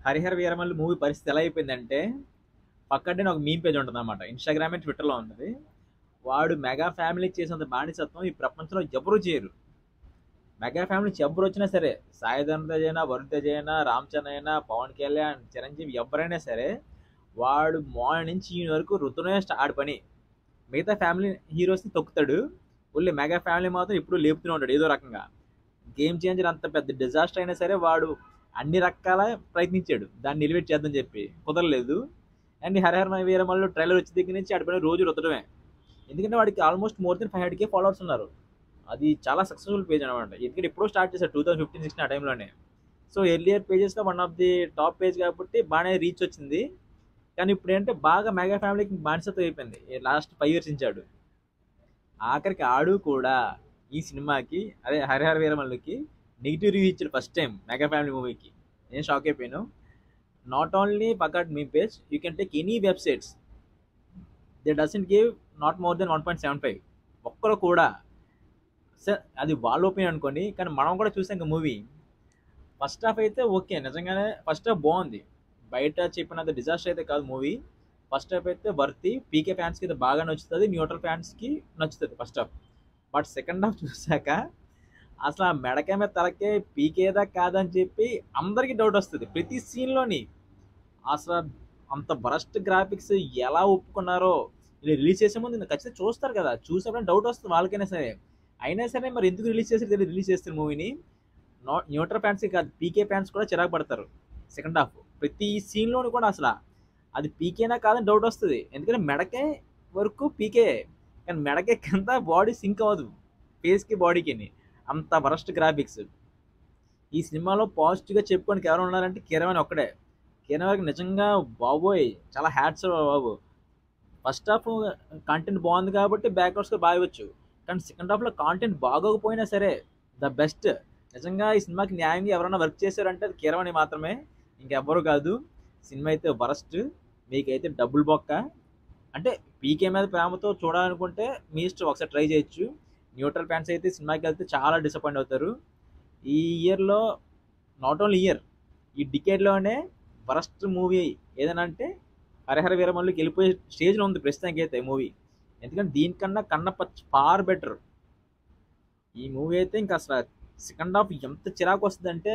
Harihara Veeramallu movie పరిస్థితి ఎలా అయిపోయిందంటే పక్కనే ఒక మీమ్ పేజ్ ఉంటుంది అనమాట. ఇన్స్టాగ్రామ్ అండ్ ట్విట్టర్లో ఉంటుంది. వాడు మెగా ఫ్యామిలీకి చేసినంత బానిసత్వం ఈ ప్రపంచంలో ఎవరూ చేయరు. మెగా ఫ్యామిలీ నుంచి ఎవరు వచ్చినా సరే, సాయి ధరమ్ తేజ్ అయినా, వరుణ్ తేజ్ అయినా, రామ్ చరణ్ అయినా, పవన్ కళ్యాణ్, చిరంజీవి ఎవరైనా సరే, వాడు మార్నింగ్ నుంచి ఈ వరకు రుతునే ఆడి పని. మిగతా ఫ్యామిలీ హీరోస్ని తొక్కుతాడు. ఓన్లీ మెగా ఫ్యామిలీ మాత్రం ఎప్పుడు లేపుతూనే ఉంటాడు ఏదో రకంగా. గేమ్ చేంజర్ అంత పెద్ద డిజాస్టర్ అయినా సరే వాడు అన్ని రకాల ప్రయత్నించాడు దాన్ని ఎలివేట్ చేద్దాం చెప్పి, కుదరలేదు. అండ్ హరిహర వీరమల్లు ట్రైలర్ వచ్చే దగ్గర నుంచి ఆడిపోయిన రోజు రుద్దడమే. ఎందుకంటే వాడికి almost more than 500K followers ఉన్నారు. అది చాలా సక్సెస్ఫుల్ పేజ్ అనమాట. ఎందుకంటే ఎప్పుడో స్టార్ట్ చేశారు 2015-16 ఆ టైంలోనే. సో ఎర్లియర్ పేజెస్లో one of the top page కాబట్టి బాగానే రీచ్ వచ్చింది. కానీ ఇప్పుడు ఏంటంటే బాగా మెగా ఫ్యామిలీకి బానిసత్వం అయిపోయింది లాస్ట్ 5 years నుంచి ఆడు. ఆఖరికి ఆడు కూడా ఈ సినిమాకి, అదే హరిహర వీరమల్లుకి నెగిటివ్ రివ్యూ ఇచ్చాడు ఫస్ట్ టైం మెగా ఫ్యామిలీ మూవీకి. నేను షాక్ అయిపోయాను. నాట్ ఓన్లీ పకాట్ మీ page, you can take any websites, they doesn't give not more than 1.75. ఒక్కరు కూడా. సార్ అది వాళ్ళ ఒపీనియన్ అనుకోండి, కానీ మనం కూడా చూసాం ఇంకా మూవీ. ఫస్ట్ హాఫ్ అయితే ఓకే, నిజంగానే ఫస్ట్ హాఫ్ బాగుంది. బయట చెప్పినంత డిజాస్టర్ అయితే కాదు మూవీ. ఫస్ట్ హాఫ్ అయితే వర్తి, పీకే ఫ్యాన్స్కి అయితే బాగా నచ్చుతుంది, న్యూట్రల్ ఫ్యాన్స్కి నచ్చుతుంది first half. But second half చూసాక అసలు ఆ మెడకే మీద తలకే పీకేదా కాదని చెప్పి అందరికీ డౌట్ వస్తుంది ప్రతి సీన్లోని. అసలు అంత బరస్ట్ గ్రాఫిక్స్ ఎలా ఒప్పుకున్నారో. ఇలా రిలీజ్ చేసే ముందు ఇంకా ఖచ్చితంగా చూస్తారు కదా, చూసేప్పుడు డౌట్ వస్తుంది వాళ్ళకైనా సరే. అయినా సరే మరి ఎందుకు రిలీజ్ చేసి తెలియదు, రిలీజ్ చేస్తారు మూవీని. న్యూట్రల్ ఫ్యాన్స్ కాదు, పీకే ఫ్యాన్స్ కూడా చిరాకు పడతారు. సెకండ్ హాఫ్ ప్రతి సీన్లోని కూడా అసలు అది పీకేనా కాదని డౌట్ వస్తుంది. ఎందుకంటే మెడకే వరకు పీకే, కానీ మెడకే కింద బాడీ సింక్ అవ్వదు ఫేస్కి బాడీకి. అంత వరస్ట్ గ్రాఫిక్స్. ఈ సినిమాలో పాజిటివ్గా చెప్పుకోనికి ఎవరు ఉన్నారంటే కిరణ్ ఒక్కడే. కిరణ్ నిజంగా బాబోయ్ చాలా హ్యాట్స్ బాబు. ఫస్ట్ హాఫ్ కంటెంట్ బాగుంది కాబట్టి బ్యాక్వర్డ్స్గా బాగొచ్చు, కానీ సెకండ్ హాఫ్లో కాంటెంట్ బాగోకపోయినా సరే ద బెస్ట్. నిజంగా ఈ సినిమాకి న్యాయంగా ఎవరైనా వర్క్ చేశారంటే అది కిరణ్ మాత్రమే, ఇంకెవ్వరు కాదు. సినిమా అయితే వరస్ట్, మీకైతే డబ్బులు బొక్క. అంటే పీకే మీద ప్రేమతో చూడాలనుకుంటే మీ ఇష్టం, ఒకసారి ట్రై చేయొచ్చు. న్యూట్రల్ ఫ్యాన్స్ అయితే సినిమాకి వెళ్తే చాలా డిసప్పాయింట్ అవుతారు. ఈ ఇయర్లో, నాట్ ఓన్లీ ఇయర్, ఈ డికేడ్లోనే వరస్ట్ మూవీ ఏదైనా అంటే హరిహర వీరమల్లుకి వెళ్ళిపోయే స్టేజ్లో ఉంది ప్రస్తుతానికి అయితే మూవీ. ఎందుకంటే దీనికన్నా కన్నపచ్చి ఫార్ బెటర్ ఈ మూవీ అయితే. ఇంకా అసలు సెకండ్ హాఫ్ ఎంత చిరాకు వస్తుంది అంటే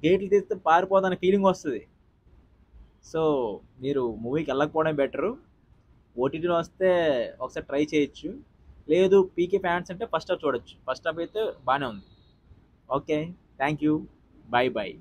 గేట్లు తీస్తే పారిపోదనే ఫీలింగ్ వస్తుంది. సో మీరు మూవీకి వెళ్ళకపోవడం బెటరు. ఓటీటీలో వస్తే ఒకసారి ట్రై చేయొచ్చు. లేదు పీకే ఫ్యాన్స్ అంటే ఫస్ట్ హాఫ్ చూడొచ్చు. ఫస్ట్ హాఫ్ అయితే బాగానే ఉంది. Okay, thank you, bye bye.